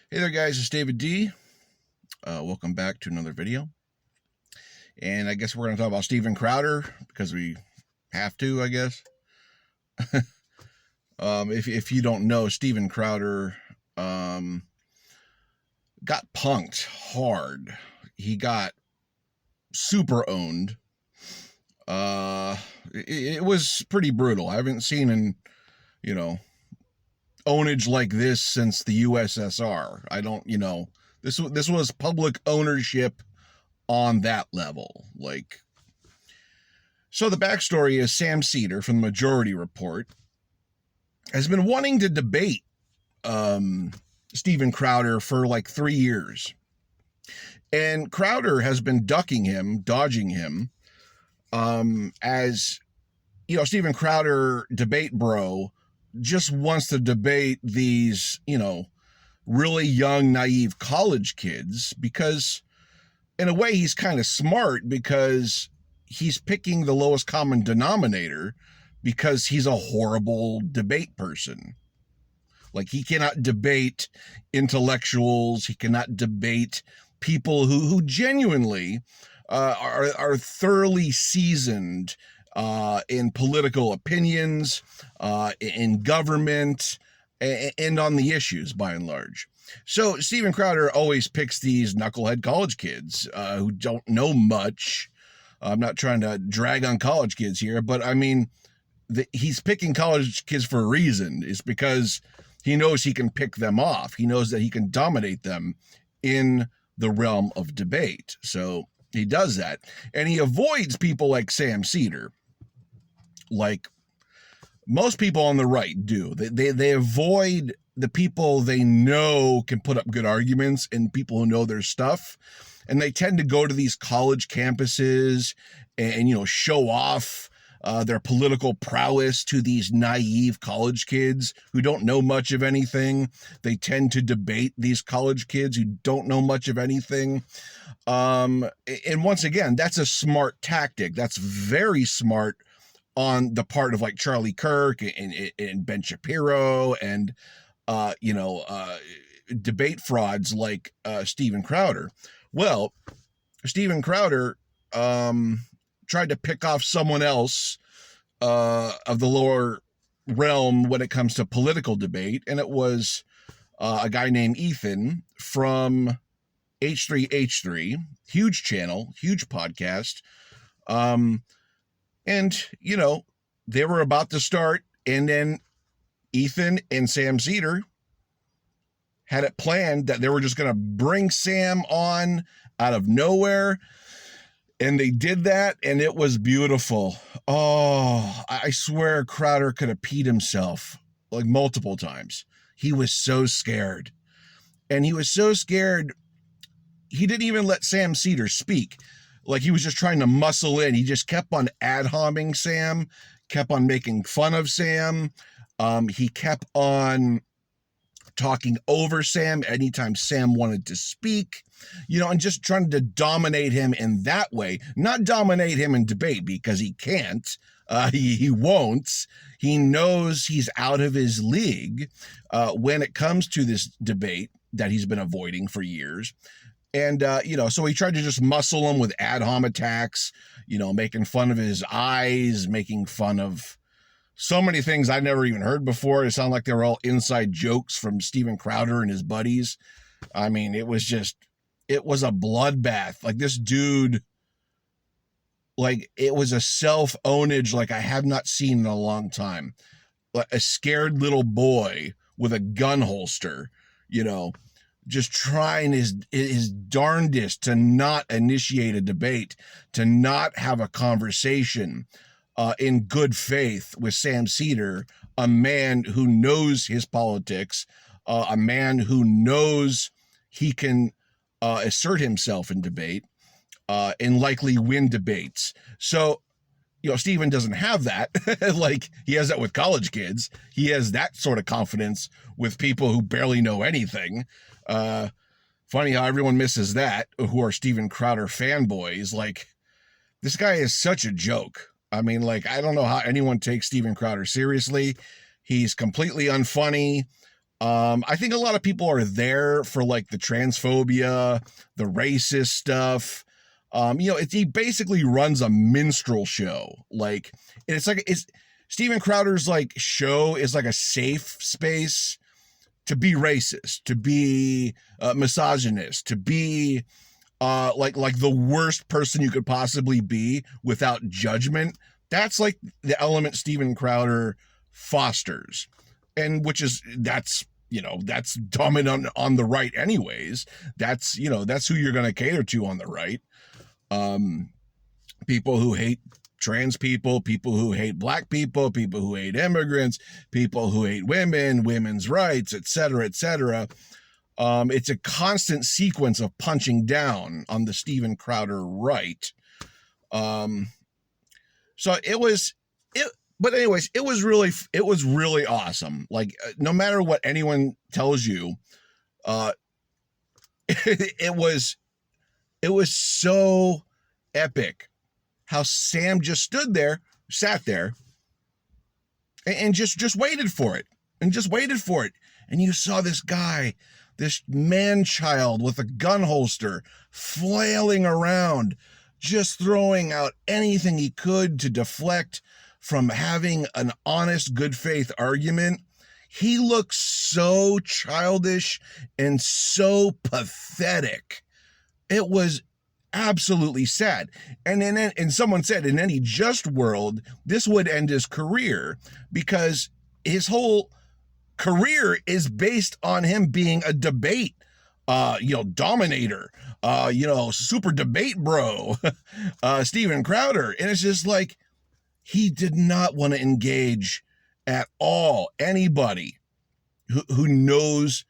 Hey there guys, it's David D. Welcome back to another video. And I guess we're going to talk about Steven Crowder because we have to, I guess. If you don't know, Steven Crowder got punked hard. He got super owned. It was pretty brutal. I haven't seen ownage like this since the USSR. This was public ownership on that level. So the backstory is Sam Seder from the Majority Report has been wanting to debate Steven Crowder for like 3 years. And Crowder has been dodging him, as, Steven Crowder, debate bro, just wants to debate these, really young, naive college kids because, in a way, he's kind of smart because he's picking the lowest common denominator because he's a horrible debate person. Like, he cannot debate intellectuals. He cannot debate people who genuinely are thoroughly seasoned in political opinions, in government, and on the issues by and large. So Steven Crowder always picks these knucklehead college kids who don't know much. I'm not trying to drag on college kids here, but I mean, he's picking college kids for a reason. It's because he knows he can pick them off. He knows that he can dominate them in the realm of debate. So he does that, and he avoids people like Sam Seder, like most people on the right do. They avoid the people they know can put up good arguments and people who know their stuff, and they tend to go to these college campuses and show off their political prowess to these naive college kids who don't know much of anything. They tend to debate these college kids who don't know much of anything. And once again, that's a smart tactic. That's very smart on the part of like Charlie Kirk and Ben Shapiro and, debate frauds like Steven Crowder. Well, Steven Crowder tried to pick off someone else of the lower realm when it comes to political debate, and it was a guy named Ethan from H3H3, huge channel, huge podcast. And they were about to start, and then Ethan and Sam Seder had it planned that they were just going to bring Sam on out of nowhere. And they did that, and it was beautiful. Oh, I swear Crowder could have peed himself like multiple times. He was so scared. And he was so scared, he didn't even let Sam Seder speak. Like, he was just trying to muscle in. He just kept on ad-homming Sam, kept on making fun of Sam. He kept on talking over Sam anytime Sam wanted to speak, and just trying to dominate him in that way. Not dominate him in debate, because he can't. He won't. He knows he's out of his league when it comes to this debate that he's been avoiding for years. And, so he tried to just muscle him with ad hom attacks, making fun of his eyes, making fun of so many things I've never even heard before. It sounded like they were all inside jokes from Steven Crowder and his buddies. I mean, it was a bloodbath. Like, this dude, like, it was a self-ownage like I have not seen in a long time. Like a scared little boy with a gun holster, just trying his darndest to not initiate a debate, to not have a conversation in good faith with Sam Seder, a man who knows his politics, a man who knows he can assert himself in debate and likely win debates. So, Steven doesn't have that. Like, he has that with college kids. He has that sort of confidence with people who barely know anything. Funny how everyone misses that, who are Steven Crowder fanboys. Like, this guy is such a joke. I mean, like, I don't know how anyone takes Steven Crowder seriously. He's completely unfunny. I think a lot of people are there for like the transphobia, the racist stuff. He basically runs a minstrel show. Like, it's Steven Crowder's like show is like a safe space to be racist, to be misogynist, to be like the worst person you could possibly be without judgment. That's like the element Steven Crowder fosters, and that's dominant on the right anyways. That's who you're going to cater to on the right. People who hate trans people who hate black people who hate immigrants, people who hate women's rights, etc., etc. It's a constant sequence of punching down on the Steven Crowder right. So but anyways, it was really awesome. Like, no matter what anyone tells you, it was so epic how Sam just sat there and just waited for it. And you saw this guy, this man-child with a gun holster, flailing around, just throwing out anything he could to deflect from having an honest, good faith argument. He looked so childish and so pathetic. It was absolutely sad. And someone said, in any just world, this would end his career, because his whole career is based on him being a debate dominator, super debate bro, Steven Crowder. And it's just like, he did not want to engage at all anybody who knows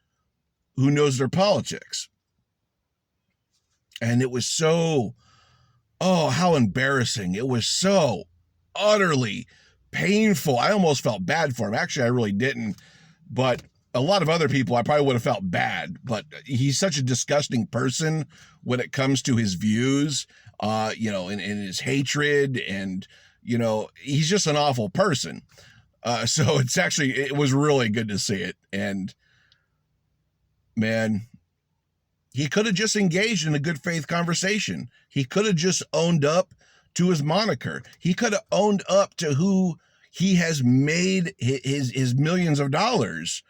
their politics. And it was so, how embarrassing. It was so utterly painful. I almost felt bad for him. Actually, I really didn't. But a lot of other people, I probably would have felt bad. But he's such a disgusting person when it comes to his views, and his hatred, and, he's just an awful person. So it was really good to see it. And man, he could have just engaged in a good faith conversation. He could have just owned up to his moniker. He could have owned up to who he has made his millions of dollars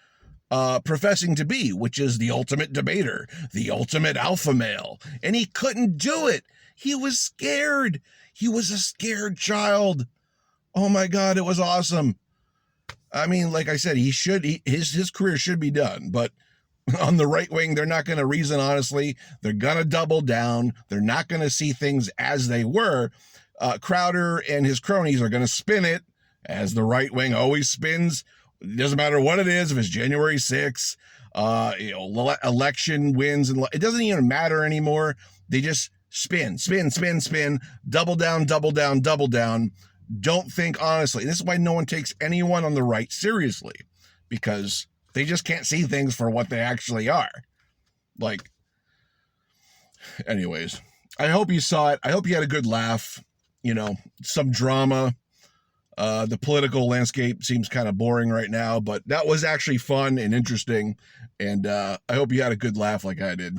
professing to be, which is the ultimate debater, the ultimate alpha male. And he couldn't do it. He was scared. He was a scared child. Oh my God, it was awesome. I mean, like I said, his career should be done, but on the right wing, they're not going to reason honestly. They're going to double down. They're not going to see things as they were. Crowder and his cronies are going to spin it as the right wing always spins. It doesn't matter what it is. If it's January 6th, election wins, and it doesn't even matter anymore. They just spin, double down. Don't think honestly. This is why no one takes anyone on the right seriously, because they just can't see things for what they actually are. Like, anyways, I hope you saw it. I hope you had a good laugh, some drama. The political landscape seems kind of boring right now, but that was actually fun and interesting. And I hope you had a good laugh like I did.